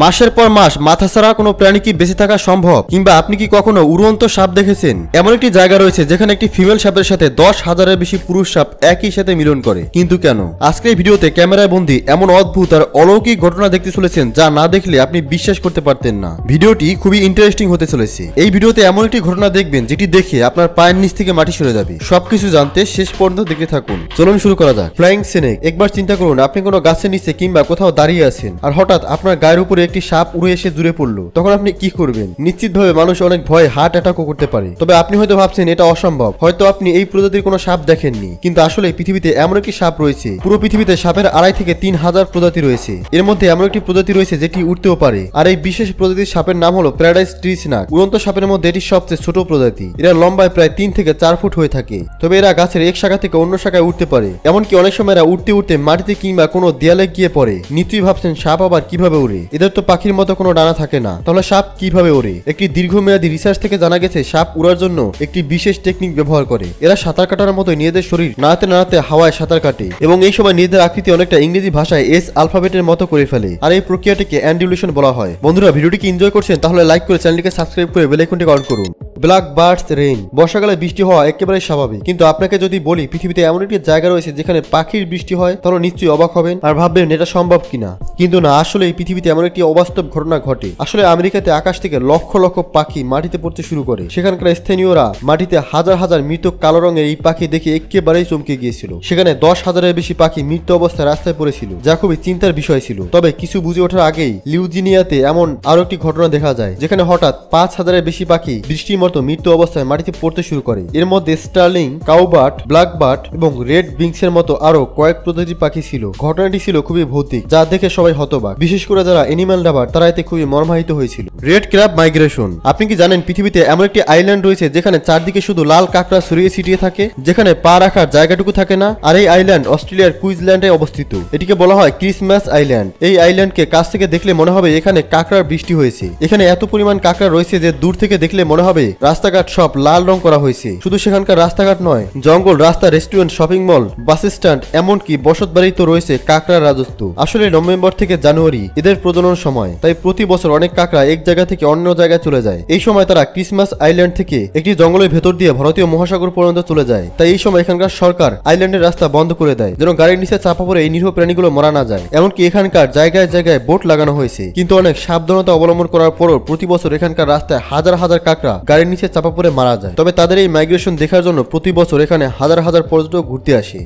মাসের পর মাস মাথা ছাড়া কোনো প্রাণী কি বেঁচে থাকা সম্ভব? কিংবা আপনি কি কখনো উড়ন্ত সাপ দেখেছেন? এমন একটি জায়গা রয়েছে যেখানে একটি ফিমেল সাপের সাথে 10,000-এর বেশি পুরুষ সাপ একই সাথে মিলন করে। কিন্তু কেন? আজকের এই ভিডিওতে ক্যামেরায় বন্দী এমন অদ্ভুত আর অলৌকিক ঘটনা দেখতে চলেছেন যা না দেখলে আপনি বিশ্বাস করতে পারতেন না। ভিডিওটি খুবই ইন্টারেস্টিং হতে চলেছে। এই ভিডিওতে এমন একটি ঘটনা দেখবেন যেটি দেখে আপনার পায়ের নিচ থেকে মাটি সরে যাবে। সবকিছু জানতে শেষ পর্যন্ত দেখতে থাকুন। চলুন শুরু করা যাক। Flying snake. একবার চিন্তা করুন, আপনি কোনো গাছের নিচে কিংবা কোথাও দাঁড়িয়ে আছেন আর হঠাৎ আপনার গায়ের উপরে একটি সাপ উড়ে এসে জুড়ে পড়লো। তখন আপনি কি করবেন? নিশ্চিতভাবে মানুষ অনেক ভয়ে হার্ট অ্যাটাকও করতে পারে। তবে আপনি হয়তো ভাবছেন এটা অসম্ভব, হয়তো আপনি এই প্রজাতির কোনো সাপ দেখেননি। কিন্তু আসলে পৃথিবীতে এমন একটি সাপ রয়েছে। পুরো পৃথিবীতে সাপের 2.5 থেকে 3,000 প্রজাতি রয়েছে। এর মধ্যে এমন একটি প্রজাতি রয়েছে যেটি উঠতেও পারে। আর এই বিশেষ প্রজাতির সাপের নাম হলো প্যারাডাইস ট্রি স্নেক। উড়ন্ত সাপের মধ্যে এটি সবচেয়ে ছোট প্রজাতি। এরা লম্বায় প্রায় 3 থেকে 4 ফুট হয়ে থাকে। তবে এরা গাছের এক শাখা থেকে অন্য শাখায় উঠতে পারে। এমনকি অনেক সময় এরা উঠতে উঠতে মাটিতে কিংবা কোনো দেয়ালে গিয়ে পড়ে। নিশ্চয়ই ভাবছেন সাপ আবার কিভাবে উড়ে? এদের তো পাখির মতো কোনো ডানা থাকে না, তাহলে সাপ কিভাবে ওড়ে? একটি দীর্ঘমেয়াদী রিসার্চ থেকে জানা গেছে সাপ উড়ার জন্য একটি বিশেষ টেকনিক ব্যবহার করে। এরা সাঁতার কাটার মতো নিজেদের শরীর নাড়াতে নাড়াতে হাওয়ায় সাঁতার কাটে এবং এই সময় নিজেদের আকৃতি অনেকটা ইংরেজি ভাষায় এস আলফাবেটের মতো করে ফেলে। আর এই প্রক্রিয়াটিকে অ্যান্ডুলেশন বলা হয়। বন্ধুরা, ভিডিওটিকে এনজয় করছেন তাহলে লাইক করে চ্যানেলটিকে সাবস্ক্রাইব করে বেল আইকনটি অন করুন। Black birds rain. বর্ষাকালে বৃষ্টি হওয়া একেবারে স্বাভাবিক, কিন্তু আপনাকে যদি বলি পৃথিবীতে এমন একটি জায়গা রয়েছে যেখানে পাখির বৃষ্টি হয়, তাহলে নিশ্চয়ই অবাক হবেন আর ভাববেন এটা সম্ভব কিনা। কিন্তু না, আসলে এই পৃথিবীতে এমন একটি অবাস্তব ঘটনা ঘটে। আসলে আমেরিকাতে আকাশ থেকে লক্ষ লক্ষ পাখি মাটিতে পড়তে শুরু করে। সেখানকার স্থানীয়রা মাটিতে হাজার হাজার মৃত কালো রঙের এই পাখি দেখে একেবারেই চমকে গিয়েছিল। সেখানে 10,000-এর বেশি পাখি মৃত অবস্থায় রাস্তায় পড়েছিল, যা খুবই চিন্তার বিষয় ছিল। তবে কিছু বুঝে ওঠার আগেই লিউজিনিয়াতে এমন আরো একটি ঘটনা দেখা যায় যেখানে হঠাৎ 5,000-এর বেশি পাখি বৃষ্টির মতো মৃত অবস্থায় মাটিতে পড়তে শুরু করে। এর মধ্যে স্টার্লিং, কাউবার্ড, ব্ল্যাকবার্ড এবং রেড বিংসের মতো আরো কয়েক প্রজাতির পাখি ছিল। ঘটনাটি ছিল খুবই ভৌতিক, যা দেখে সবাই হতবাক, বিশেষ করে যারা এনিম্যাল লাভার তারা এতে খুবই মর্মাহিত হয়েছিল। Red crab migration. আপনি কি জানেন পৃথিবীতে এমন একটি আইল্যান্ড রয়েছে যেখানে চারদিকে শুধু লাল কাঁকড়া ছড়িয়ে ছিটিয়ে থাকে, যেখানে পা রাখার জায়গাটুকু থাকে না? আর এই আইল্যান্ড অস্ট্রেলিয়ার কুইন্সল্যান্ডে অবস্থিত। এটিকে বলা হয় ক্রিসমাস আইল্যান্ড। এই আইল্যান্ডকে কাছ থেকে দেখলে মনে হবে এখানে কাঁকড়ার বৃষ্টি হয়েছে। এখানে এত পরিমাণ কাঁকড়া রয়েছে যে দূর থেকে দেখলে মনে হবে রাস্তাঘাট সব লাল রং করা হয়েছে। শুধু সেখানকার রাস্তাঘাট নয়, জঙ্গল, রাস্তা, restaurant, shopping mall, bus stand, এমনকি বসত বাড়িতে রয়েছে কাঁকড়ার রাজত্ব। আসলে নভেম্বর থেকে জানুয়ারি এদের প্রজনন সময়, তাই প্রতি বছর অনেক কাঁকড়া এক জায়গা থেকে অন্য জায়গায় চলে যায়। এই সময় তারা ক্রিসমাস আইল্যান্ড থেকে একটি জঙ্গলের ভেতর দিয়ে ভারতীয় মহাসাগর পর্যন্ত চলে যায়। তাই এই সময় এখানকার সরকার আইল্যান্ডের রাস্তা বন্ধ করে দেয় যেন গাড়ির নিচে চাপা পড়ে এই নিরীহ প্রাণীগুলো মারা না যায়। এমনকি এখানকার জায়গায় জায়গায় বোট লাগানো হয়েছে। কিন্তু অনেক সাবধানতা অবলম্বন করার পরও প্রতি বছর এখানকার রাস্তায় হাজার হাজার কাঁকড়া গাড়ির নিচে চাপা পড়ে মারা যায়। তবে তাদের এই মাইগ্রেশন দেখার জন্য প্রতি বছর এখানে হাজার হাজার পর্যটক ঘুরতে আসে।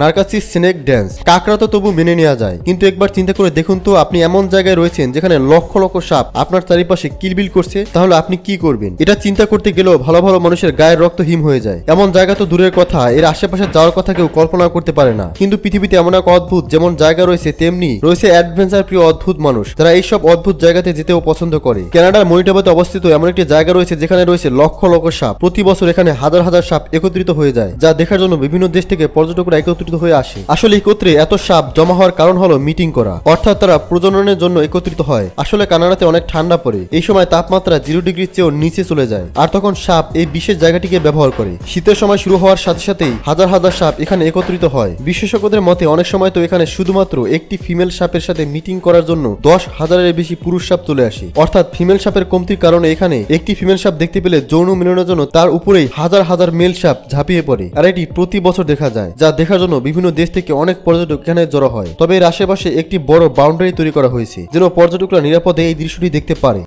নার্কাসিস স্নেক ড্যান্স। কাঁকড়া তো তবু মেনে নেওয়া যায়, কিন্তু একবার চিন্তা করে দেখুন তো, আপনি এমন জায়গায় রয়েছেন যেখানে লক্ষ লক্ষ সাপ আপনার চারিপাশে কিলবিল করছে, তাহলে আপনি কি করবেন? এটা চিন্তা করতে গেলেও ভালো ভালো মানুষের গায়ের রক্ত হিম হয়ে যায়। এমন জায়গা তো দূরের কথা, এর আশেপাশে যাওয়ার কথা কেউ কল্পনা করতে পারে না। কিন্তু পৃথিবীতে এমন এক অদ্ভুত যেমন জায়গা রয়েছে, তেমনি রয়েছে অ্যাডভেঞ্চার প্রিয় অদ্ভুত মানুষ যারা এইসব অদ্ভুত জায়গাতে যেতেও পছন্দ করে। কানাডার মনিটাবাতে অবস্থিত এমন একটি জায়গা রয়েছে যেখানে রয়েছে লক্ষ লক্ষ সাপ। প্রতি বছর এখানে হাজার হাজার সাপ একত্রিত হয়ে যায়, যা দেখার জন্য বিভিন্ন দেশ থেকে পর্যটকরা একত্রিত হয়ে আসে। আসলে একত্রে এত সাপ জমা হওয়ার কারণ হলো মিটিং করা, অর্থাৎ তারা প্রজননের জন্য একত্রিত হয়। আসলে কানাডাতে অনেক ঠান্ডা পড়ে, এই সময় তাপমাত্রা 0 ডিগ্রির চেয়েও নিচে চলে যায়, আর তখন সাপ এই বিশেষ জায়গাটিকে ব্যবহার করে। শীতের সময় শুরু হওয়ার সাথে সাথেই হাজার হাজার সাপ এখানে একত্রিত হয়। বিশেষজ্ঞদের মতে অনেক সময় তো এখানে শুধুমাত্র একটি ফিমেল সাপের সাথে মিটিং করার জন্য 10,000-এর বেশি পুরুষ সাপ চলে আসে। অর্থাৎ ফিমেল সাপের কমতির কারণে এখানে একটি ফিমেল সাপ দেখতে পেলে যৌন মিলনের জন্য তার উপরেই হাজার হাজার মেল সাপ ঝাঁপিয়ে পড়ে। আর এটি প্রতি বছর দেখা যায়, যা দেখার জন্য বিভিন্ন দেশ থেকে অনেক পর্যটক এখানে জড়ো হয়। তবে এর আশেপাশে একটি বড় বাউন্ডারি তৈরি করা হয়েছে যেন পর্যটকরা নিরাপদে এই দৃশ্যটি দেখতে পারে।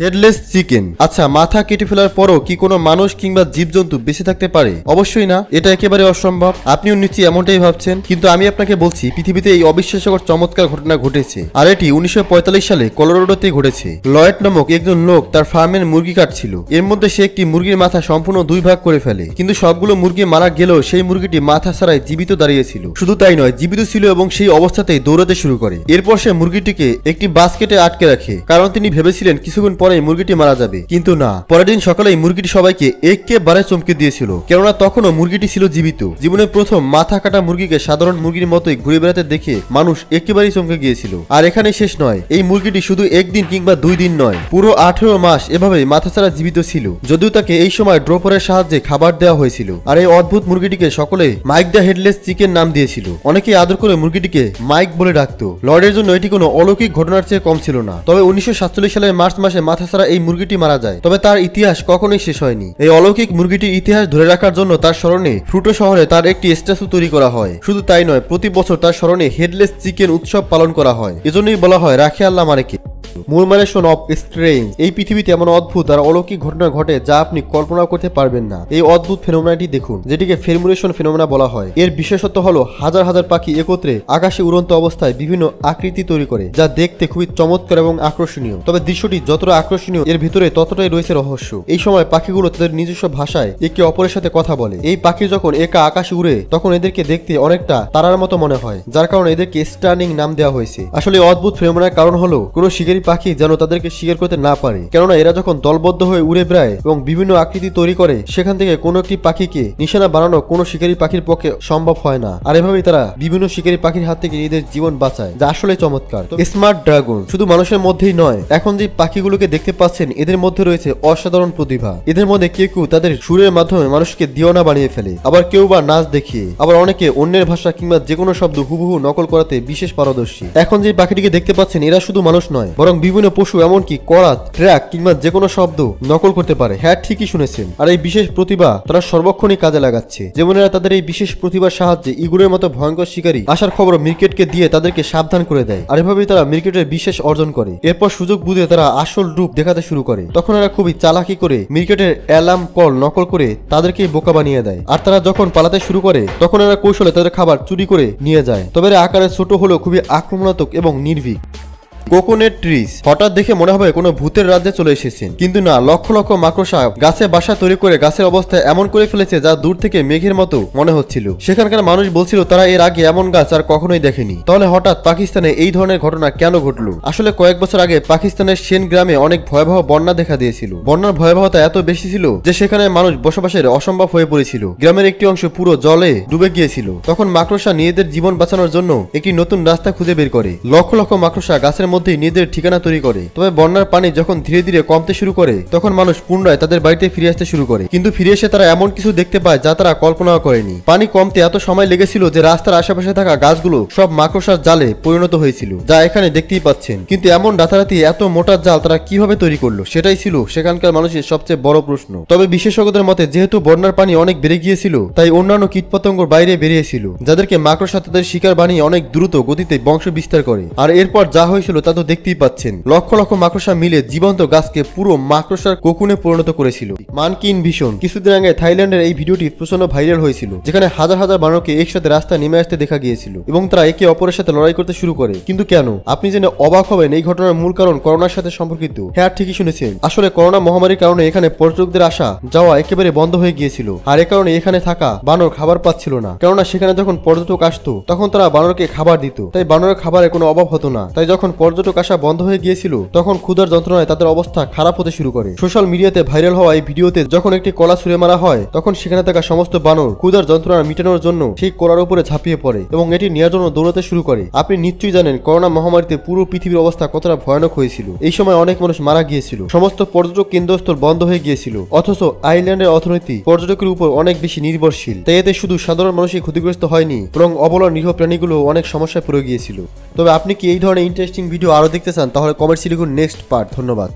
Headless chicken. আচ্ছা, মাথা কেটে ফেলার পরও কি কোনো মানুষ কিংবা জীবজন্তু বেঁচে থাকতে পারে? অবশ্যই না, এটা একেবারে অসম্ভব। আপনিও নিশ্চয়ই এমনটাই ভাবছেন, কিন্তু আমি আপনাকে বলছি পৃথিবীতে এই অবিশ্বাস্যকর চমৎকার ঘটনা ঘটেছে। আর এটি 1945 সালে কলোরাডোতে ঘটেছে। লয়েড নামক একজন লোক তার ফার্মের মুরগি কাটছিল। এর মধ্যে সে একটি মুরগির মাথা সম্পূর্ণ 2 ভাগ করে ফেলে, কিন্তু সবগুলো মুরগি মারা গেলেও সেই মুরগিটি মাথা ছাড়াই জীবিত দাঁড়িয়েছিল। শুধু তাই নয়, জীবিত ছিল এবং সেই অবস্থাতেই দৌড়াতে শুরু করে। এরপর সে মুরগিটিকে একটি বাস্কেটে আটকে রাখে, কারণ তিনি ভেবেছিলেন কিছুক্ষণ পরেই মুরগিটি মারা যাবে, কিন্তু না, পরের দিন সকালেই মুরগিটি সবাইকে একেবারে চমকে দিয়েছিল, কেননা তখনও মুরগিটি ছিল জীবিত। জীবনের প্রথম মাথা কাটা মুরগিকে সাধারণ মুরগির মতোই ঘুরে বেড়াতে দেখে মানুষ একেবারেই চমকে গিয়েছিল। আর এখানে শেষ নয়, এই মুরগিটি শুধু একদিন কিংবা 2 দিন নয়, পুরো 18 মাস এভাবেই মাথা ছাড়া জীবিত ছিল, যদিও তাকে এই সময় ড্রপারের সাহায্যে খাবার দেওয়া হয়েছিল। আর এই অদ্ভুত মুরগিটিকে সকলে মাইক দ্য হেডলেস চিকেন নাম দিয়েছিল। অনেকেই আদর করে মুরগিটিকে মাইক বলে ডাকতো। লর্ডের জন্য এটি কোনো অলৌকিক ঘটনার চেয়ে কম ছিল না। তবে 1947 সালের মার্চ মাসে মাথা ছাড়া এই মুরগিটি মারা যায়, তবে তার ইতিহাস কখনোই শেষ হয়নি। এই অলৌকিক মুরগিটির ইতিহাস ধরে রাখার জন্য তার স্মরণে ফ্রুটো শহরে তার একটি স্ট্যাচু তৈরি করা হয়। শুধু তাই নয়, প্রতি বছর তার স্মরণে হেডলেস চিকেন উৎসব পালন করা হয়। এজন্যই বলা হয় রাখে আল্লাহ মারেকে। মুরমারেশন অফ স্ট্রেঞ্জ। এই পৃথিবীতে এমন অদ্ভুত আর অলৌকিক ঘটনা ঘটে যা আপনি কল্পনা করতে পারবেন না। এই অদ্ভুত ফেনোমেনাটি দেখুন, যেটিকে ফেরমুলেশন ফেনোমেনা বলা হয়। এর বিশেষত্ব হলো হাজার হাজার পাখি একত্রে আকাশে উড়ন্ত অবস্থায় বিভিন্ন আকৃতি তৈরি করে, যা দেখতে খুবই চমৎকার এবং আকর্ষণীয়। তবে দৃশ্যটি যতটা আকর্ষণীয়, এর ভিতরে ততটাই রয়েছে রহস্য। এই সময় পাখিগুলো তাদের নিজস্ব ভাষায় একে অপরের সাথে কথা বলে। এই পাখি যখন একা আকাশে উড়ে তখন এদেরকে দেখতে অনেকটা তারার মতো মনে হয়, যার কারণে এদেরকে স্টার্নিং নাম দেওয়া হয়েছে। আসলে অদ্ভুত ফেনোমেনার কারণ হলো কোনো শিকারী পাখি যেন তাদেরকে শিকার করতে না পারে, কেননা এরা যখন দলবদ্ধ হয়ে উড়ে বেড়ায় এবং বিভিন্ন আকৃতি তৈরি করে, সেখান থেকে কোনো একটি পাখিকে নিশানা বানানো কোনো শিকারী পাখির পক্ষে সম্ভব হয় না। আর এভাবেই তারা বিভিন্ন শিকারী পাখির হাত থেকে নিজেদের জীবন বাঁচায়, যা আসলে চমৎকার। স্মার্ট ড্রাগন শুধু মানুষের মধ্যেই নয়, এখন যে পাখিগুলোকে দেখতে পাচ্ছেন এদের মধ্যে রয়েছে অসাধারণ প্রতিভা। এদের মধ্যে কেউ কেউ তাদের সুরের মাধ্যমে মানুষকে দিওয়ানা বানিয়ে ফেলে, আবার কেউ বা নাচ দেখিয়ে, আবার অনেকে অন্যের ভাষা কিংবা যে কোনো শব্দ হুবহু নকল করাতে বিশেষ পারদর্শী। এখন যে পাখিটিকে দেখতে পাচ্ছেন এরা শুধু মানুষ নয়, বরং বিভিন্ন পশু, এমনকি করাত, ট্র্যাক কিংবা যে কোনো শব্দ নকল করতে পারে। হ্যাঁ, ঠিকই শুনেছেন। আর এই বিশেষ প্রতিভা তারা সর্বক্ষণই কাজে লাগাচ্ছে। যেমন এরা তাদের এই বিশেষ প্রতিভার সাহায্যে ইগুরের মতো ভয়ঙ্কর শিকারী আসার খবর মিরকেটকে দিয়ে তাদেরকে সাবধান করে দেয়। আর এভাবেই তারা মিরকেটের বিশেষ অর্জন করে। এরপর সুযোগ বুঝে তারা আসল রূপ দেখাতে শুরু করে। তখন এরা খুবই চালাকি করে মিরকেটের অ্যালার্ম কল নকল করে তাদেরকেই বোকা বানিয়ে দেয়। আর তারা যখন পালাতে শুরু করে তখন এরা কৌশলে তাদের খাবার চুরি করে নিয়ে যায়। তবে এরা আকারে ছোট হলেও খুবই আক্রমণাত্মক এবং নির্ভীক। Coconut trees. হঠাৎ দেখে মনে হবে কোনো ভূতের রাজ্যে চলে এসেছেন, কিন্তু না, লক্ষ লক্ষ মাকড়সা গাছে বাসা তৈরি করে গাছের অবস্থা এমন করে ফেলেছে যা দূর থেকে মেঘের মতো মনে হচ্ছিল। সেখানকার মানুষ বলছিল তারা এর আগে এমন গাছ আর কখনোই দেখেনি। তাহলে হঠাৎ পাকিস্তানে এই ধরনের ঘটনা কেন ঘটলো? আসলে কয়েক বছর আগে পাকিস্তানের সেন গ্রামে অনেক ভয়াবহ বন্যা দেখা দিয়েছিল। বন্যার ভয়াবহতা এত বেশি ছিল যে সেখানে মানুষ বসবাসের অসম্ভব হয়ে পড়েছিল। গ্রামের একটি অংশ পুরো জলে ডুবে গিয়েছিল। তখন মাকড়সা নিজেদের জীবন বাঁচানোর জন্য একটি নতুন রাস্তা খুঁজে বের করে। লক্ষ লক্ষ মাকড়সা গাছের মধ্যে নিজেদের ঠিকানা তৈরি করে। তবে বন্যার পানি যখন ধীরে ধীরে কমতে শুরু করে তখন মানুষ পুনরায় তাদের বাড়িতে ফিরে আসতে শুরু করে। কিন্তু ফিরে এসে তারা এমন কিছু দেখতে পায় যা তারা কল্পনাও করেনি। পানি কমতে এত সময় লেগেছিল যে রাস্তার আশেপাশে থাকা গাছগুলো সব মাকড়সার জালে পরিণত হয়েছিল, যা এখানে দেখতেই পাচ্ছেন। কিন্তু এমন রাতারাতি এত মোটা জাল তারা কিভাবে তৈরি করলো, সেটাই ছিল সেখানকার মানুষের সবচেয়ে বড় প্রশ্ন। তবে বিশেষজ্ঞদের মতে যেহেতু বন্যার পানি অনেক বেড়ে গিয়েছিল, তাই অন্যান্য কীটপতঙ্গর বাইরে বেরিয়েছিল, যাদেরকে মাকড়সা তাদের শিকার বানিয়ে অনেক দ্রুত গতিতে বংশ বিস্তার করে। আর এরপর যা হয়েছিল তা তো দেখতেই পাচ্ছেন। লক্ষ লক্ষ মাকড়সা মিলে জীবন্ত গাছকে পুরো মাকড়সার কোকুনে পরিণত করেছিল। মানকি ইনভিশন। কিছুদিন আগে থাইল্যান্ডের এই ভিডিওটি প্রচন্ড ভাইরাল হয়েছিল, যেখানে হাজার হাজার বানরকে একসাথে রাস্তায় নেমে আসতে দেখা গিয়েছিল এবং তারা একে অপরের সাথে লড়াই করতে শুরু করে। কিন্তু কেন? আপনি জেনে অবাক হবেন, এই ঘটনার মূল কারণ করোনার সাথে সম্পর্কিত। হ্যাঁ, ঠিকই শুনেছেন। আসলে করোনা মহামারীর কারণে এখানে পর্যটকদের আসা যাওয়া একেবারে বন্ধ হয়ে গিয়েছিল। আর এ কারণে এখানে থাকা বানর খাবার পাচ্ছিল না, কেননা সেখানে যখন পর্যটক আসতো তখন তারা বানরকে খাবার দিত, তাই বানরের খাবারের কোনো অভাব হতো না। তাই যখন পর্যটক আসা বন্ধ হয়ে গিয়েছিল তখন ক্ষুধার যন্ত্রণায় তাদের অবস্থা খারাপ হতে শুরু করে। সোশ্যাল মিডিয়াতে ভাইরাল হওয়া এই ভিডিওতে যখন একটি কলা ছুঁড়ে মারা হয় তখন সেখানে থাকা সমস্ত বানর ক্ষুধার যন্ত্রণা মিটানোর জন্য সেই কলার উপরে ঝাঁপিয়ে পড়ে এবং এটি নেওয়ার জন্য দৌড়াতে শুরু করে। আপনি নিশ্চয়ই জানেন করোনা মহামারীতে পুরো পৃথিবীর অবস্থা কতটা ভয়ানক হয়েছিল। এই সময় অনেক মানুষ মারা গিয়েছিল, সমস্ত পর্যটক কেন্দ্রস্থল বন্ধ হয়ে গিয়েছিল। অথচ আইল্যান্ডের অর্থনীতি পর্যটকের উপর অনেক বেশি নির্ভরশীল। তাই এতে শুধু সাধারণ মানুষই ক্ষতিগ্রস্ত হয়নি, বরং অবলা নিরীহ প্রাণীগুলো অনেক সমস্যায় পড়ে গিয়েছিল। তবে আপনি কি এই ধরনের ইন্টারেস্টিং ভিডিও আরো দেখতে চান? তাহলে কমেন্টসে লিখুন নেক্সট পার্ট। ধন্যবাদ।